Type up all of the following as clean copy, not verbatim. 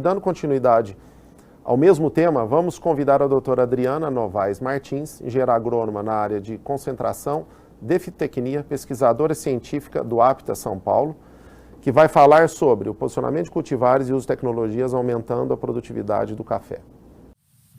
dando continuidade ao mesmo tema, vamos convidar a doutora Adriana Novaes Martins, engenheira agrônoma na área de concentração de fitotecnia, pesquisadora científica do APTA São Paulo, que vai falar sobre o posicionamento de cultivares e uso de tecnologias aumentando a produtividade do café.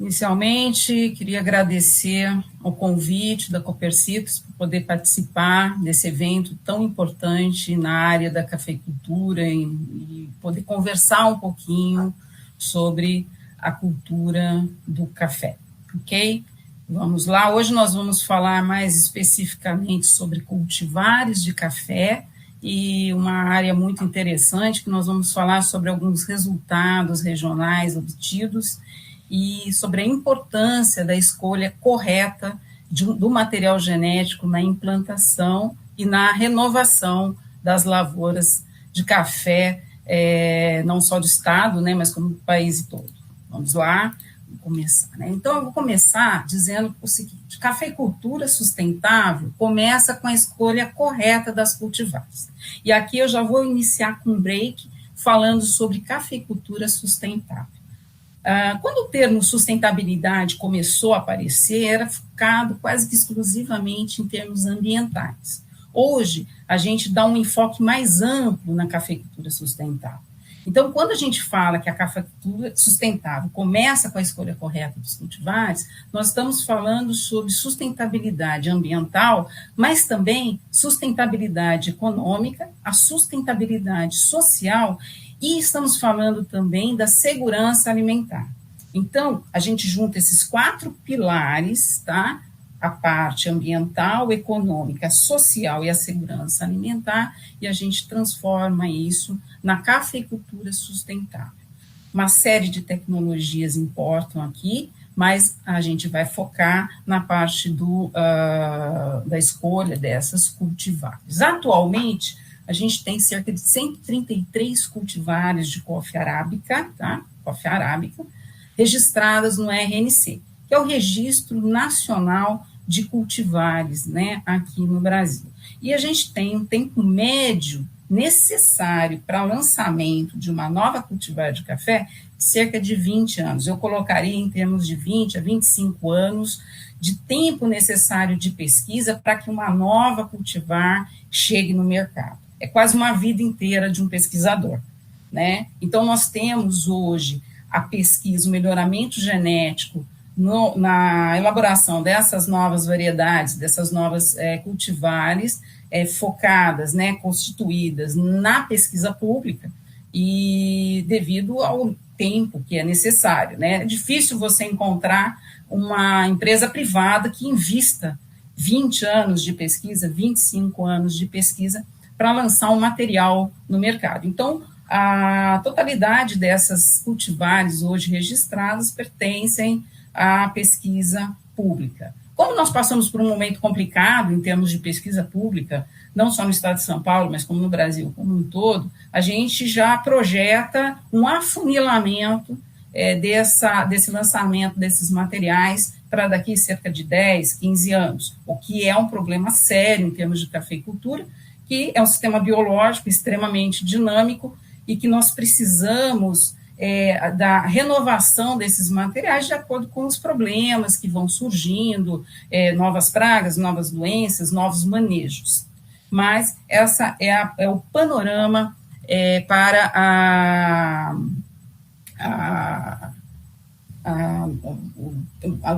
Inicialmente, queria agradecer o convite da Copercitos por poder participar desse evento tão importante na área da cafeicultura e poder conversar um pouquinho sobre a cultura do café, ok? Vamos lá, hoje nós vamos falar mais especificamente sobre cultivares de café e uma área muito interessante que nós vamos falar sobre alguns resultados regionais obtidos e sobre a importância da escolha correta do material genético na implantação e na renovação das lavouras de café, não só do estado, né, mas como do país todo. Vamos lá, vamos começar. Né? Então, eu vou começar dizendo o seguinte: cafeicultura sustentável começa com a escolha correta das cultivares. E aqui eu já vou iniciar com um break falando sobre cafeicultura sustentável. Quando o termo sustentabilidade começou a aparecer, era focado quase que exclusivamente em termos ambientais. Hoje, a gente dá um enfoque mais amplo na cafeicultura sustentável. Então, quando a gente fala que a cafeicultura sustentável começa com a escolha correta dos cultivares, nós estamos falando sobre sustentabilidade ambiental, mas também sustentabilidade econômica, a sustentabilidade social, e estamos falando também da segurança alimentar. Então, a gente junta esses 4 pilares, tá? A parte ambiental, econômica, social e a segurança alimentar, e a gente transforma isso na cafeicultura sustentável. Uma série de tecnologias importam aqui, mas a gente vai focar na parte da escolha dessas cultivares. Atualmente, a gente tem cerca de 133 cultivares de coffea arábica, tá? Coffea arábica, registradas no RNC, que é o Registro Nacional de Cultivares, né, aqui no Brasil. E a gente tem um tempo médio necessário para o lançamento de uma nova cultivar de café de cerca de 20 anos. Eu colocaria em termos de 20 a 25 anos de tempo necessário de pesquisa para que uma nova cultivar chegue no mercado. É quase uma vida inteira de um pesquisador, né? Então, nós temos hoje a pesquisa, o melhoramento genético na elaboração dessas novas variedades, dessas novas cultivares focadas, né, constituídas na pesquisa pública e devido ao tempo que é necessário, né? É difícil você encontrar uma empresa privada que invista 20 anos de pesquisa, 25 anos de pesquisa para lançar um material no mercado. Então, a totalidade dessas cultivares hoje registradas pertencem à pesquisa pública. Como nós passamos por um momento complicado em termos de pesquisa pública, não só no estado de São Paulo, mas como no Brasil como um todo, a gente já projeta um afunilamento desse lançamento desses materiais para daqui cerca de 10, 15 anos, o que é um problema sério em termos de cafeicultura, que é um sistema biológico extremamente dinâmico e que nós precisamos da renovação desses materiais de acordo com os problemas que vão surgindo, novas pragas, novas doenças, novos manejos. Mas essa é o panorama para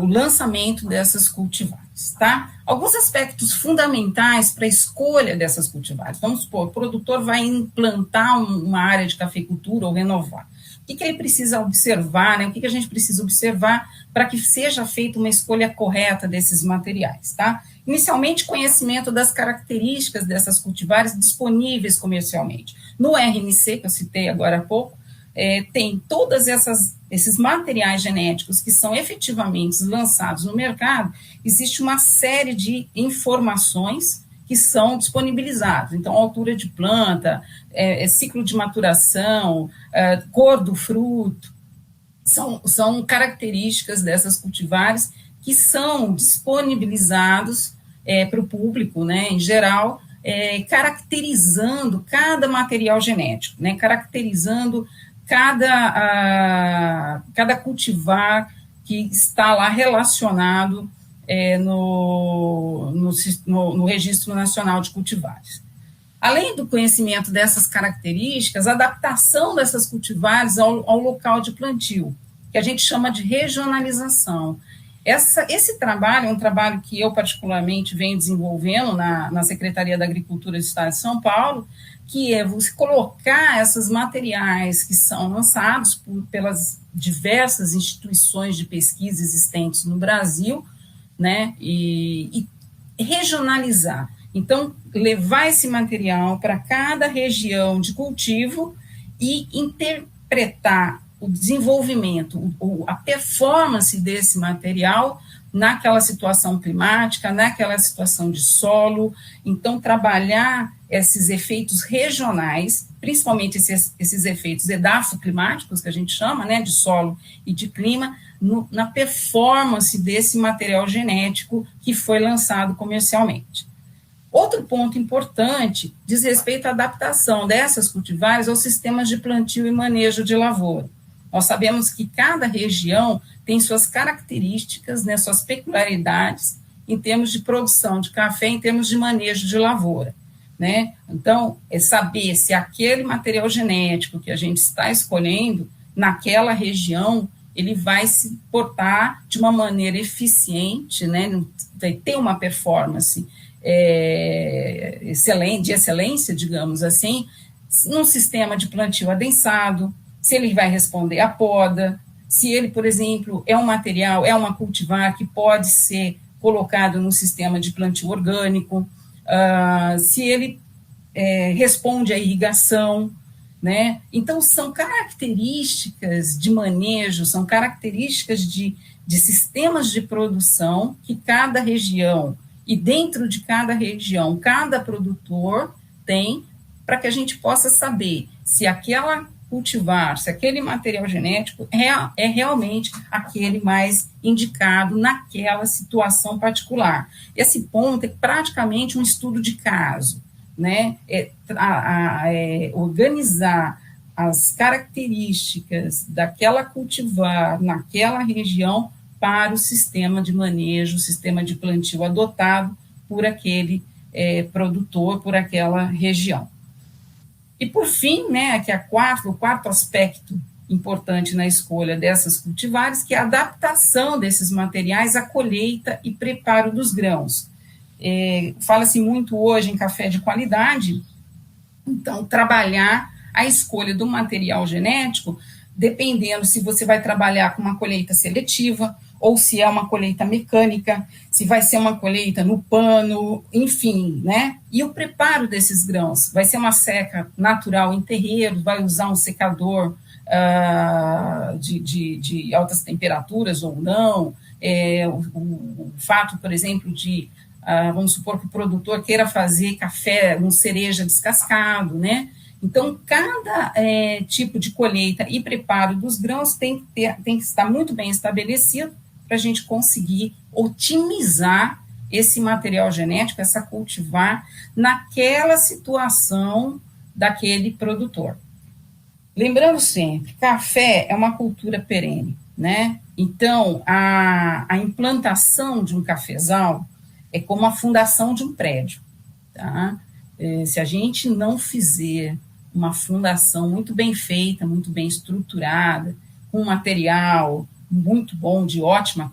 o lançamento dessas cultivares, tá? Alguns aspectos fundamentais para a escolha dessas cultivares. Vamos supor, o produtor vai implantar uma área de cafeicultura ou renovar. O que ele precisa observar, né? O que a gente precisa observar para que seja feita uma escolha correta desses materiais, tá? Inicialmente, conhecimento das características dessas cultivares disponíveis comercialmente. No RNC, que eu citei agora há pouco, tem todos esses materiais genéticos que são efetivamente lançados no mercado, existe uma série de informações que são disponibilizadas. Então, altura de planta, ciclo de maturação, cor do fruto, são características dessas cultivares que são disponibilizados para o público, né, em geral, caracterizando cada material genético, né, caracterizando cada cultivar que está lá relacionado no Registro Nacional de Cultivares. Além do conhecimento dessas características, a adaptação dessas cultivares ao local de plantio, que a gente chama de regionalização. Esse trabalho é um trabalho que eu particularmente venho desenvolvendo na Secretaria da Agricultura do Estado de São Paulo, que é você colocar esses materiais que são lançados pelas diversas instituições de pesquisa existentes no Brasil, né, e regionalizar. Então, levar esse material para cada região de cultivo e interpretar o desenvolvimento, a performance desse material naquela situação climática, naquela situação de solo. Então, trabalhar esses efeitos regionais, principalmente esses efeitos edafoclimáticos, que a gente chama, né, de solo e de clima, na performance desse material genético que foi lançado comercialmente. Outro ponto importante diz respeito à adaptação dessas cultivares aos sistemas de plantio e manejo de lavoura. Nós sabemos que cada região tem suas características, né, suas peculiaridades em termos de produção de café, em termos de manejo de lavoura, né? Então, é saber se aquele material genético que a gente está escolhendo naquela região, ele vai se portar de uma maneira eficiente, né, vai ter uma performance de excelência, digamos assim, num sistema de plantio adensado, se ele vai responder à poda, se ele, por exemplo, é um material, é uma cultivar que pode ser colocado num sistema de plantio orgânico, se ele responde à irrigação, né? Então, são características de manejo, são características de sistemas de produção que cada região, e dentro de cada região, cada produtor tem, para que a gente possa saber se aquela cultivar, se aquele material genético é realmente aquele mais indicado naquela situação particular. Esse ponto é praticamente um estudo de caso, né? Organizar as características daquela cultivar naquela região para o sistema de manejo, o sistema de plantio adotado por aquele produtor, por aquela região. E, por fim, né, aqui o quarto aspecto importante na escolha dessas cultivares, que é a adaptação desses materiais à colheita e preparo dos grãos. Fala-se muito hoje em café de qualidade, então, trabalhar a escolha do material genético, dependendo se você vai trabalhar com uma colheita seletiva, ou se é uma colheita mecânica, se vai ser uma colheita no pano, enfim, né? E o preparo desses grãos, vai ser uma seca natural em terreiro, vai usar um secador de altas temperaturas ou não, o fato, por exemplo, de, vamos supor que o produtor queira fazer café, cereja descascado, né? Então, cada tipo de colheita e preparo dos grãos tem que estar muito bem estabelecido para a gente conseguir otimizar esse material genético, essa cultivar, naquela situação daquele produtor. Lembrando sempre, café é uma cultura perene, né? Então, a implantação de um cafezal é como a fundação de um prédio, tá? Se a gente não fizer uma fundação muito bem feita, muito bem estruturada, com material muito bom, de ótima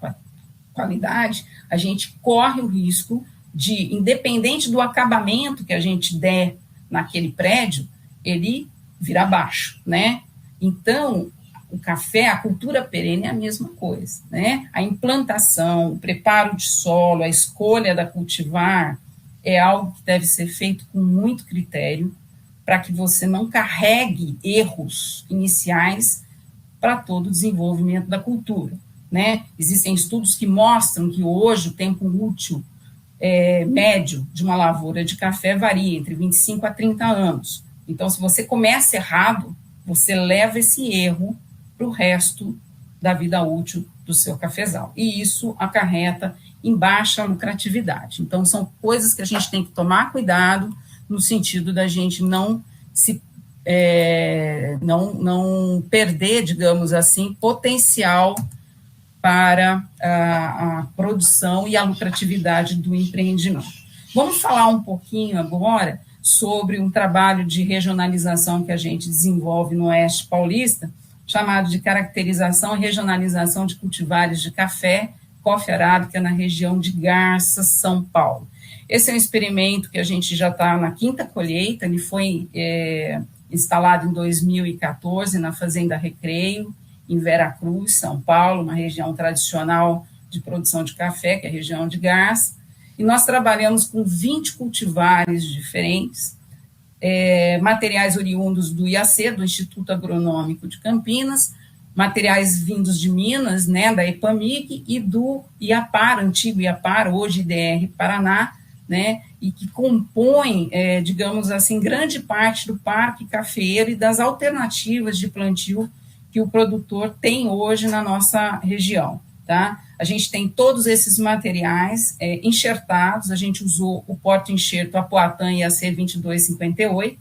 qualidade, a gente corre o risco de, independente do acabamento que a gente der naquele prédio, ele virar baixo, né? Então, o café, a cultura perene é a mesma coisa, né? A implantação, o preparo de solo, a escolha da cultivar é algo que deve ser feito com muito critério, para que você não carregue erros iniciais para todo o desenvolvimento da cultura, né? Existem estudos que mostram que hoje o tempo útil médio de uma lavoura de café varia entre 25 a 30 anos. Então, se você começa errado, você leva esse erro para o resto da vida útil do seu cafezal. E isso acarreta em baixa lucratividade. Então, são coisas que a gente tem que tomar cuidado no sentido da gente não se não perder, digamos assim, potencial para a produção e a lucratividade do empreendimento. Vamos falar um pouquinho agora sobre um trabalho de regionalização que a gente desenvolve no Oeste Paulista, chamado de caracterização e regionalização de cultivares de café, coffee arábica na região de Garças, São Paulo. Esse é um experimento que a gente já está na 5ª colheita, ele foi instalado em 2014 na Fazenda Recreio, em Veracruz, São Paulo, uma região tradicional de produção de café, que é a região de Garças, e nós trabalhamos com 20 cultivares diferentes, materiais oriundos do IAC, do Instituto Agronômico de Campinas, materiais vindos de Minas, né, da EPAMIG, e do IAPAR, antigo IAPAR, hoje IDR Paraná, né, e que compõem, digamos assim, grande parte do parque cafeeiro e das alternativas de plantio que o produtor tem hoje na nossa região, tá? A gente tem todos esses materiais enxertados, a gente usou o porta-enxerto Apoatan IAC 2258,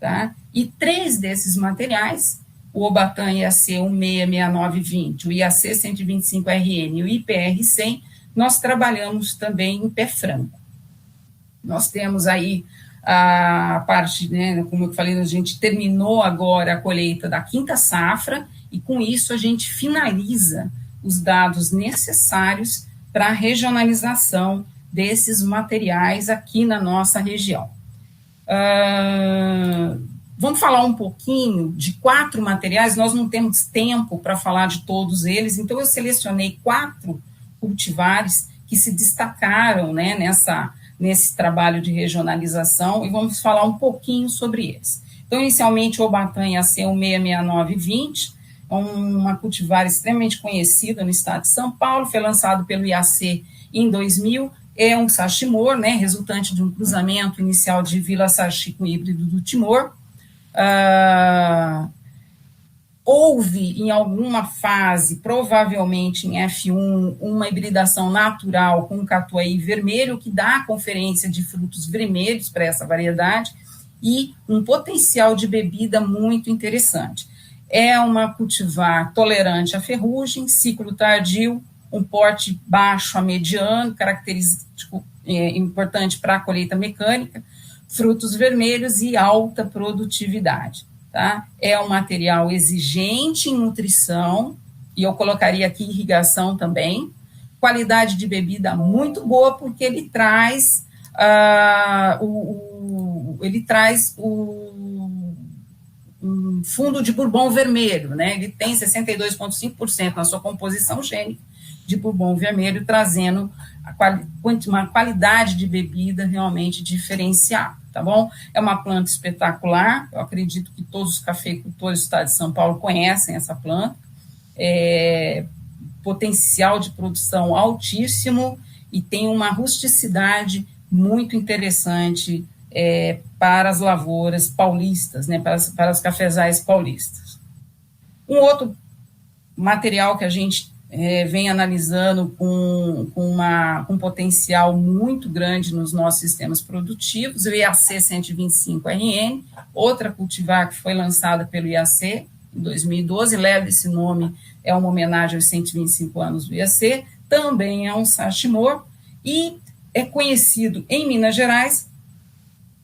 tá? E 3 desses materiais, o Obatan IAC 166920, o IAC 125RN e o IPR 100, nós trabalhamos também em pé franco. Nós temos aí a parte, né, como eu falei, a gente terminou agora a colheita da 5ª safra e com isso a gente finaliza os dados necessários para a regionalização desses materiais aqui na nossa região. Vamos falar um pouquinho de 4 materiais, nós não temos tempo para falar de todos eles, então eu selecionei 4 cultivares que se destacaram, né, nesse trabalho de regionalização e vamos falar um pouquinho sobre eles. Então, inicialmente, o Obatan IAC 166920, uma cultivar extremamente conhecida no estado de São Paulo, foi lançado pelo IAC em 2000, é um Sachi-Mor, né, resultante de um cruzamento inicial de Vila Sachi com híbrido do Timor. Houve, em alguma fase, provavelmente em F1, uma hibridação natural com catuai vermelho, que dá a conferência de frutos vermelhos para essa variedade, e um potencial de bebida muito interessante. É uma cultivar tolerante à ferrugem, ciclo tardio, um porte baixo a mediano, característico importante para a colheita mecânica, frutos vermelhos e alta produtividade. Tá? É um material exigente em nutrição, e eu colocaria aqui irrigação também, qualidade de bebida muito boa, porque ele traz um fundo de bourbon vermelho, né? Ele tem 62,5% na sua composição gênica de bourbon vermelho, trazendo uma qualidade de bebida realmente diferenciada, tá bom? É uma planta espetacular, eu acredito que todos os cafeicultores do estado de São Paulo conhecem essa planta, potencial de produção altíssimo e tem uma rusticidade muito interessante para as lavouras paulistas, né, para as cafezais paulistas. Um outro material que a gente vem analisando com um potencial muito grande nos nossos sistemas produtivos, o IAC 125RN, outra cultivar que foi lançada pelo IAC em 2012, leva esse nome, é uma homenagem aos 125 anos do IAC, também é um Sachi-Mor, e é conhecido em Minas Gerais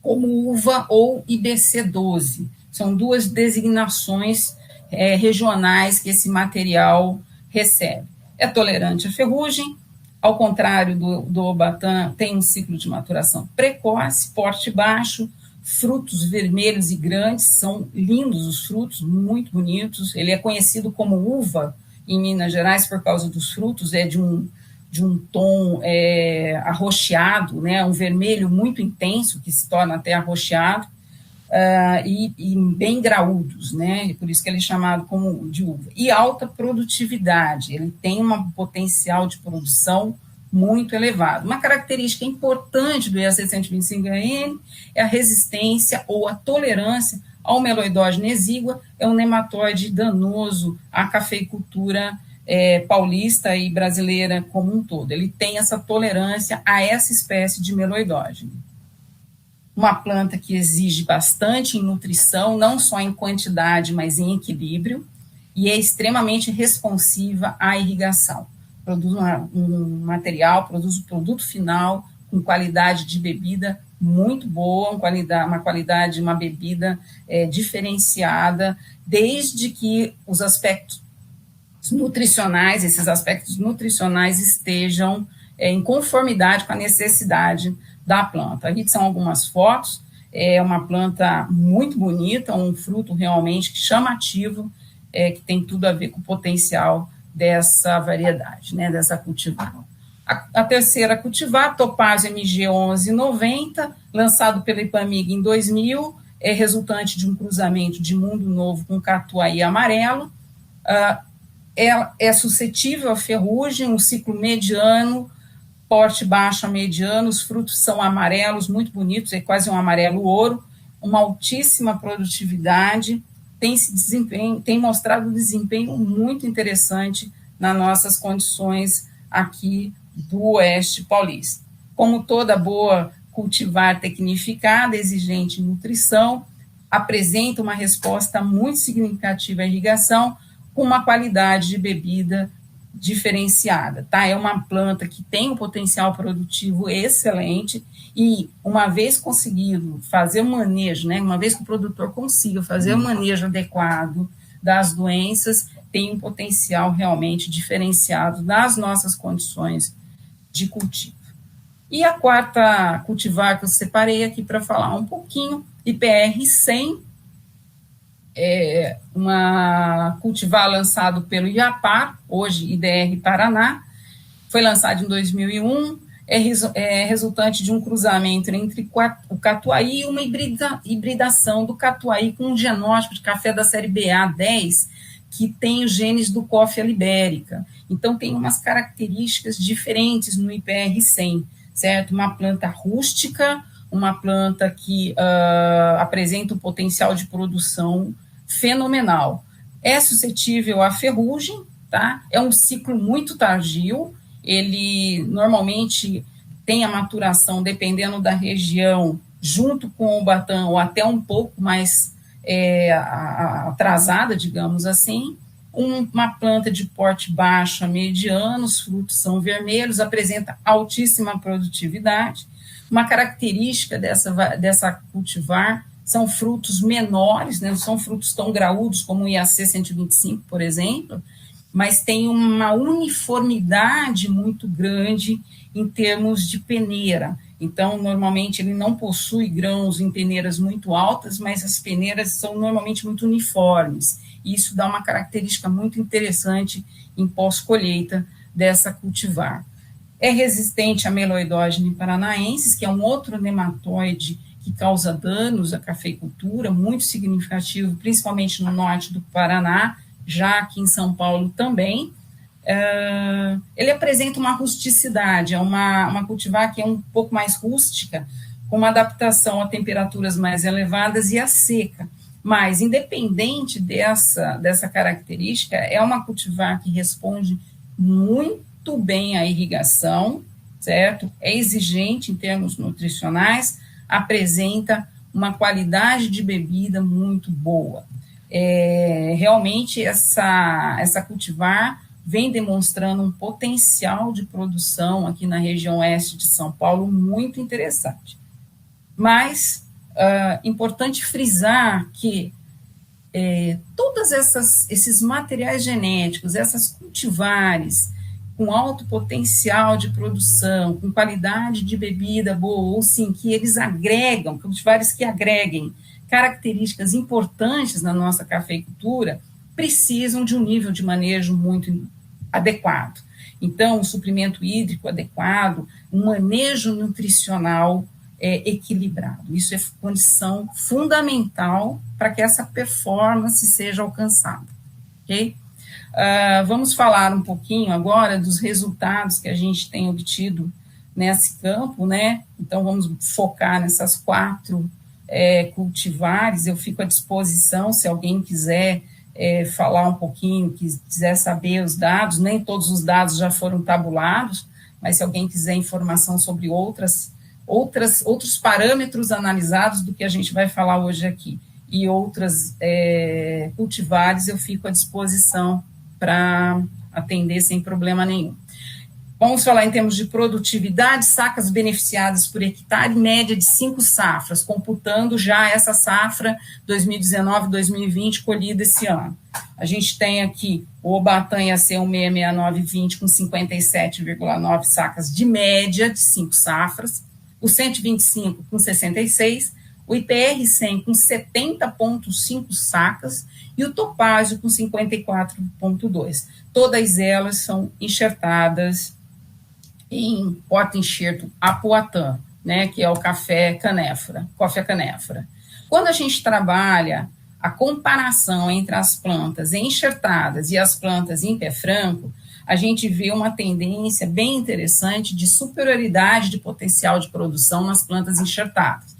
como uva ou IBC12. São 2 designações regionais que esse material recebe. É tolerante à ferrugem, ao contrário do Obatan, tem um ciclo de maturação precoce, porte baixo, frutos vermelhos e grandes, são lindos os frutos, muito bonitos. Ele é conhecido como uva em Minas Gerais por causa dos frutos, de um tom arroxeado, né, um vermelho muito intenso, que se torna até arroxeado, e bem graúdos, né, por isso que ele é chamado como de uva. E alta produtividade, ele tem um potencial de produção muito elevado. Uma característica importante do IAC 125RN é a resistência ou a tolerância ao meloidógeno exígua, é um nematóide danoso à cafeicultura paulista e brasileira como um todo. Ele tem essa tolerância a essa espécie de meloidógeno. uma planta que exige bastante em nutrição, não só em quantidade, mas em equilíbrio, e é extremamente responsiva à irrigação. Produz um material, produz um produto final com qualidade de bebida muito boa, uma bebida diferenciada, desde que os aspectos nutricionais, esses aspectos nutricionais estejam em conformidade com a necessidade da planta. Aqui são algumas fotos, é uma planta muito bonita, um fruto realmente chamativo, que tem tudo a ver com o potencial dessa variedade, né, dessa cultivar. A terceira cultivar, Topázio MG 1190, lançado pela Ipamig em 2000, é resultante de um cruzamento de Mundo Novo com Catuai amarelo, é suscetível à ferrugem, um ciclo mediano, porte baixo a mediano, os frutos são amarelos, muito bonitos, é quase um amarelo ouro, uma altíssima produtividade, tem mostrado um desempenho muito interessante nas nossas condições aqui do Oeste Paulista. Como toda boa cultivar tecnificada, exigente em nutrição, apresenta uma resposta muito significativa à irrigação, com uma qualidade de bebida diferenciada, tá? É uma planta que tem um potencial produtivo excelente e, uma vez conseguido fazer o manejo, né, uma vez que o produtor consiga fazer o manejo adequado das doenças, tem um potencial realmente diferenciado das nossas condições de cultivo. E a quarta cultivar que eu separei aqui para falar um pouquinho, IPR 100, uma cultivar lançado pelo IAPAR, hoje IDR Paraná, foi lançado em 2001, é resultante de um cruzamento entre o catuai e uma hibridação do catuai com um genótipo de café da série BA10, que tem os genes do Coffea libérica. Então, tem umas características diferentes no IPR 100, certo? Uma planta rústica, uma planta que apresenta um potencial de produção fenomenal. É suscetível à ferrugem, tá? É um ciclo muito tardio, ele normalmente tem a maturação, dependendo da região, junto com o batão, ou até um pouco mais atrasada, digamos assim. Uma planta de porte baixo a mediano, os frutos são vermelhos, apresenta altíssima produtividade. Uma característica dessa cultivar são frutos menores, né, não são frutos tão graúdos como o IAC 125, por exemplo, mas tem uma uniformidade muito grande em termos de peneira. Então, normalmente, ele não possui grãos em peneiras muito altas, mas as peneiras são normalmente muito uniformes. E isso dá uma característica muito interessante em pós-colheita dessa cultivar. É resistente a Meloidogene paranaensis, que é um outro nematóide que causa danos à cafeicultura, muito significativo, principalmente no norte do Paraná, já aqui em São Paulo também. Ele apresenta uma rusticidade, é uma cultivar que é um pouco mais rústica, com uma adaptação a temperaturas mais elevadas e a seca. Mas, independente dessa característica, é uma cultivar que responde muito bem à irrigação, certo? É exigente em termos nutricionais, apresenta uma qualidade de bebida muito boa. Realmente, essa cultivar vem demonstrando um potencial de produção aqui na região oeste de São Paulo muito interessante. Mas, importante frisar que todos esses materiais genéticos, essas cultivares com alto potencial de produção, com qualidade de bebida boa, ou sim, que eles agregam, cultivares que agreguem características importantes na nossa cafeicultura, precisam de um nível de manejo muito adequado. Então, um suprimento hídrico adequado, um manejo nutricional equilibrado. Isso é condição fundamental para que essa performance seja alcançada. Ok? Vamos falar um pouquinho agora dos resultados que a gente tem obtido nesse campo, né? Então, vamos focar nessas 4 cultivares. Eu fico à disposição, se alguém quiser falar um pouquinho, quiser saber os dados, nem todos os dados já foram tabulados, mas se alguém quiser informação sobre outras outros parâmetros analisados do que a gente vai falar hoje aqui, e outras cultivares, eu fico à disposição para atender sem problema nenhum. Vamos falar em termos de produtividade, sacas beneficiadas por hectare, média de 5 safras, computando já essa safra 2019-2020 colhida esse ano. A gente tem aqui o Obatã IAC 166920 com 57,9 sacas de média de 5 safras, o 125 com 66, o IPR 100 com 70,5 sacas e o Topázio com 54,2. Todas elas são enxertadas em porta-enxerto Apuatã, né, que é o café canéfora, coffea canéfora. Quando a gente trabalha a comparação entre as plantas enxertadas e as plantas em pé franco, a gente vê uma tendência bem interessante de superioridade de potencial de produção nas plantas enxertadas.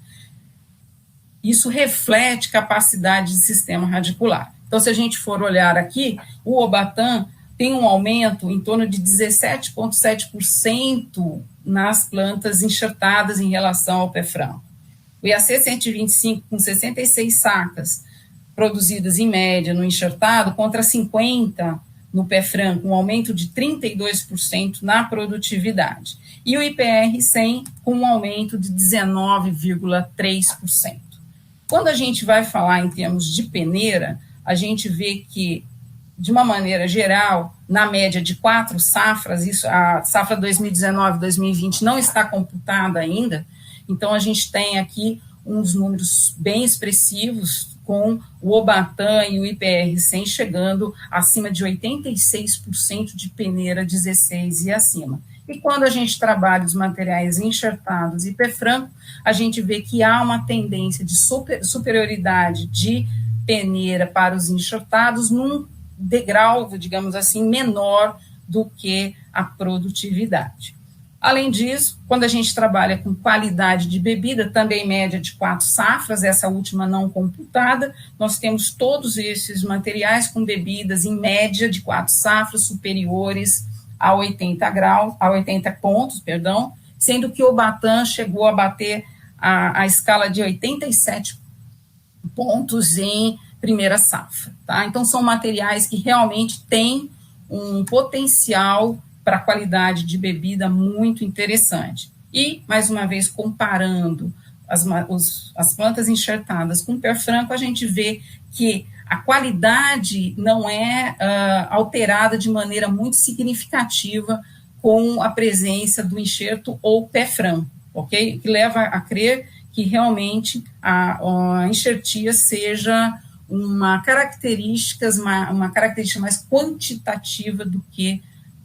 Isso reflete capacidade de sistema radicular. Então, se a gente for olhar aqui, o Obatã tem um aumento em torno de 17,7% nas plantas enxertadas em relação ao pé franco. O IAC 125, com 66 sacas produzidas em média no enxertado, contra 50 no pé franco, um aumento de 32% na produtividade. E o IPR 100, com um aumento de 19,3%. Quando a gente vai falar em termos de peneira, a gente vê que, de uma maneira geral, na média de 4 safras, isso, a safra 2019-2020 não está computada ainda, então a gente tem aqui uns números bem expressivos, com o Obatã e o IPR 100 chegando acima de 86% de peneira 16 e acima. E quando a gente trabalha os materiais enxertados e pé franco, a gente vê que há uma tendência de superioridade de peneira para os enxertados num degrau, digamos assim, menor do que a produtividade. Além disso, quando a gente trabalha com qualidade de bebida, também média de 4 safras, essa última não computada, nós temos todos esses materiais com bebidas em média de 4 safras superiores a 80 pontos, sendo que o Obatã chegou a bater a escala de 87 pontos em primeira safra, tá? Então, são materiais que realmente têm um potencial para qualidade de bebida muito interessante. E, mais uma vez, comparando as plantas enxertadas com pé franco, a gente vê que a qualidade não é alterada de maneira muito significativa com a presença do enxerto ou pé franco, ok? Que leva a crer que realmente a enxertia seja uma característica mais quantitativa do que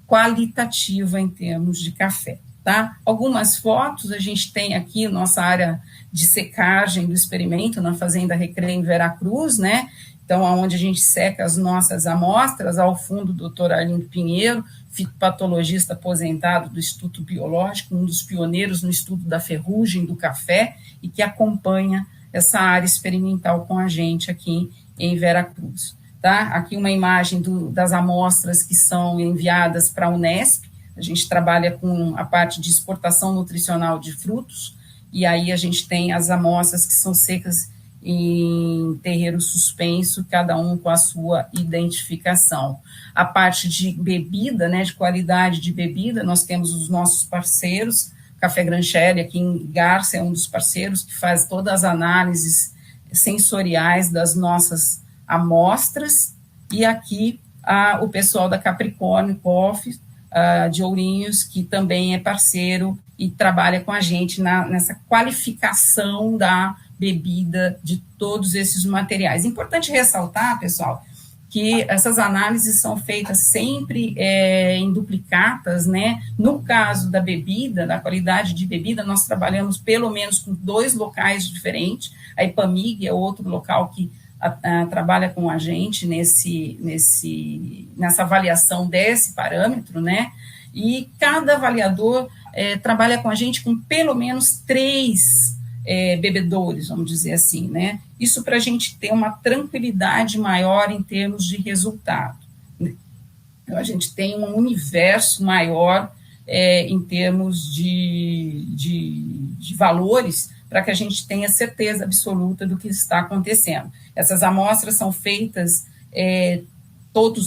qualitativa em termos de café, tá? Algumas fotos a gente tem aqui, nossa área de secagem do experimento na Fazenda Recreio em Veracruz, né? Então, onde a gente seca as nossas amostras, ao fundo, o Dr. Arlindo Pinheiro, fitopatologista aposentado do Instituto Biológico, um dos pioneiros no estudo da ferrugem do café e que acompanha essa área experimental com a gente aqui em Veracruz. Tá? Aqui uma imagem das amostras que são enviadas para a Unesp. A gente trabalha com a parte de exportação nutricional de frutos, e aí a gente tem as amostras que são secas em terreiro suspenso, cada um com a sua identificação. A parte de bebida, né, de qualidade de bebida, nós temos os nossos parceiros, Café Grancheri, aqui em Garça, é um dos parceiros que faz todas as análises sensoriais das nossas amostras, e aqui o pessoal da Capricórnio Coffee, de Ourinhos, que também é parceiro e trabalha com a gente nessa qualificação da bebida de todos esses materiais. Importante ressaltar, pessoal, que essas análises são feitas sempre em duplicatas, né? No caso da bebida, da qualidade de bebida, nós trabalhamos pelo menos com 2 locais diferentes. A Ipamig é outro local que trabalha com a gente nessa avaliação desse parâmetro, né? E cada avaliador trabalha com a gente com pelo menos 3 bebedores, vamos dizer assim, né? Isso para a gente ter uma tranquilidade maior em termos de resultado. Então, a gente tem um universo maior em termos de valores, para que a gente tenha certeza absoluta do que está acontecendo. Essas amostras são feitas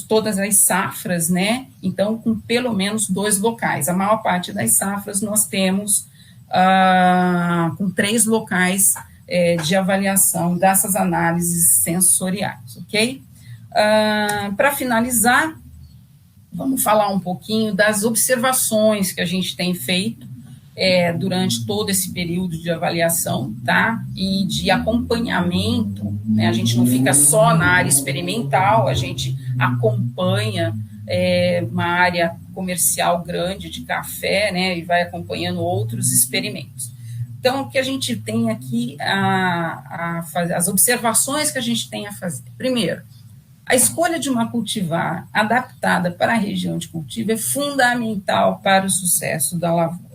todas as safras, né? Então, com pelo menos 2 locais. A maior parte das safras nós temos com 3 locais de avaliação dessas análises sensoriais, ok? Para finalizar, vamos falar um pouquinho das observações que a gente tem feito durante todo esse período de avaliação, tá? E de acompanhamento, né? A gente não fica só na área experimental, a gente acompanha uma área comercial grande de café, né? E vai acompanhando outros experimentos. Então, o que a gente tem aqui as observações que a gente tem a fazer. Primeiro, a escolha de uma cultivar adaptada para a região de cultivo é fundamental para o sucesso da lavoura.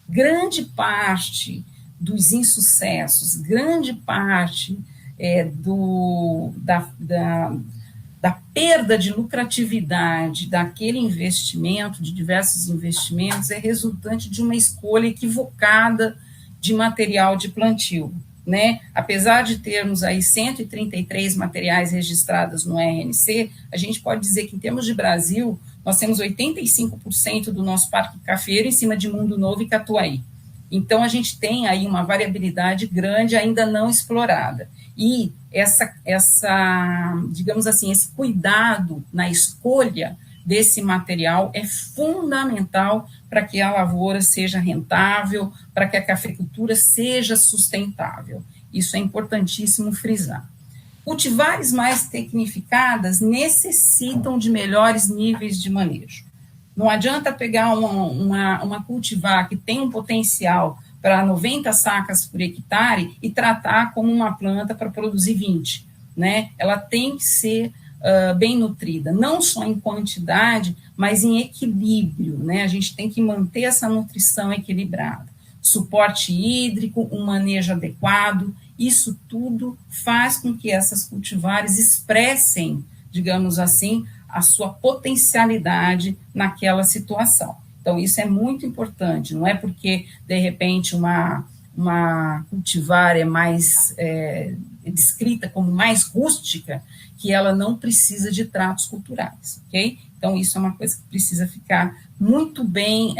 Grande parte dos insucessos, grande parte da perda de lucratividade daquele investimento, de diversos investimentos, é resultante de uma escolha equivocada de material de plantio, né? Apesar de termos aí 133 materiais registrados no RNC, a gente pode dizer que, em termos de Brasil, nós temos 85% do nosso parque cafeiro em cima de Mundo Novo e Catuaí. Então, a gente tem aí uma variabilidade grande ainda não explorada. E digamos assim, esse cuidado na escolha desse material é fundamental para que a lavoura seja rentável, para que a cafeicultura seja sustentável. Isso é importantíssimo frisar. Cultivares mais tecnificadas necessitam de melhores níveis de manejo. Não adianta pegar uma cultivar que tem um potencial para 90 sacas por hectare e tratar como uma planta para produzir 20, né? Ela tem que ser bem nutrida, não só em quantidade, mas em equilíbrio, né? A gente tem que manter essa nutrição equilibrada. Suporte hídrico, um manejo adequado, isso tudo faz com que essas cultivares expressem, digamos assim, a sua potencialidade naquela situação. Então, isso é muito importante, não é porque, de repente, uma cultivar é mais descrita como mais rústica, que ela não precisa de tratos culturais, ok? Então, isso é uma coisa que precisa ficar muito bem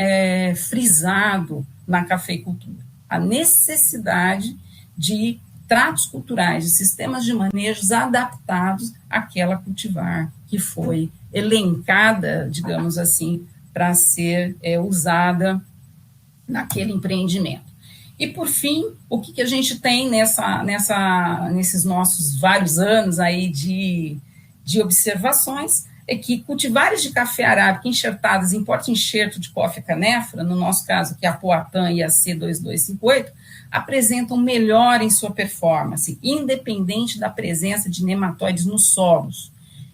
frisado na cafeicultura. A necessidade de tratos culturais, de sistemas de manejos adaptados àquela cultivar que foi elencada, digamos assim, para ser usada naquele empreendimento. E, por fim, o que a gente tem nesses nossos vários anos aí de observações é que cultivares de café arábica enxertadas em porta-enxerto de Coffea canephora, no nosso caso, que é a Poatã e a C2258, apresentam melhor em sua performance, independente da presença de nematóides nos solos,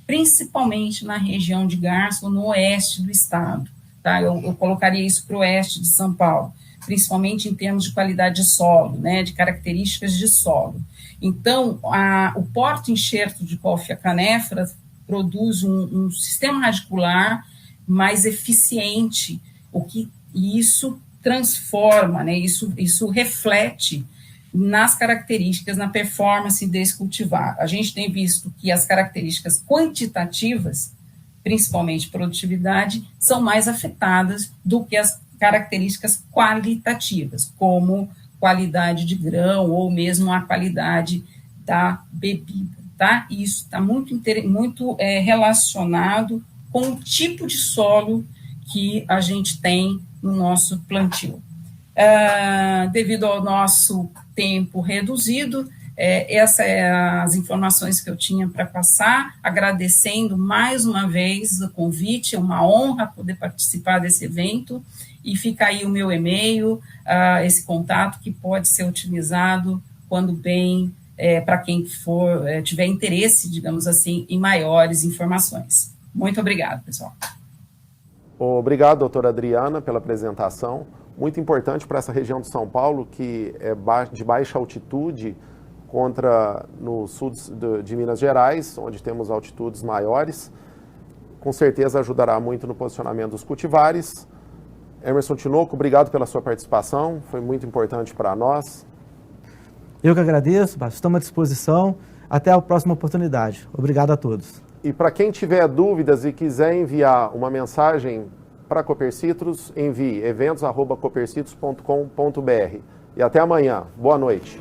principalmente na região de Garça, no oeste do estado. Tá? Eu colocaria isso para o oeste de São Paulo, principalmente em termos de qualidade de solo, né, de características de solo. Então, o porta-enxerto de Coffea canephora produz um sistema radicular mais eficiente, e isso transforma, né, isso reflete nas características, na performance desse cultivar. A gente tem visto que as características quantitativas, principalmente produtividade, são mais afetadas do que as características qualitativas, como qualidade de grão ou mesmo a qualidade da bebida, tá? E isso está muito relacionado com o tipo de solo que a gente tem no nosso plantio. Devido ao nosso tempo reduzido, essas são as informações que eu tinha para passar, agradecendo mais uma vez o convite, é uma honra poder participar desse evento, e fica aí o meu e-mail, esse contato que pode ser utilizado quando bem, para quem tiver interesse, digamos assim, em maiores informações. Muito obrigado, pessoal. Obrigado, doutora Adriana, pela apresentação. Muito importante para essa região de São Paulo, que é de baixa altitude, no sul de Minas Gerais, onde temos altitudes maiores. Com certeza ajudará muito no posicionamento dos cultivares. Emerson Tinoco, obrigado pela sua participação, foi muito importante para nós. Eu que agradeço, estamos à disposição. Até a próxima oportunidade. Obrigado a todos. E para quem tiver dúvidas e quiser enviar uma mensagem para a Copercitros, envie eventos@copercitros.com.br. E até amanhã. Boa noite.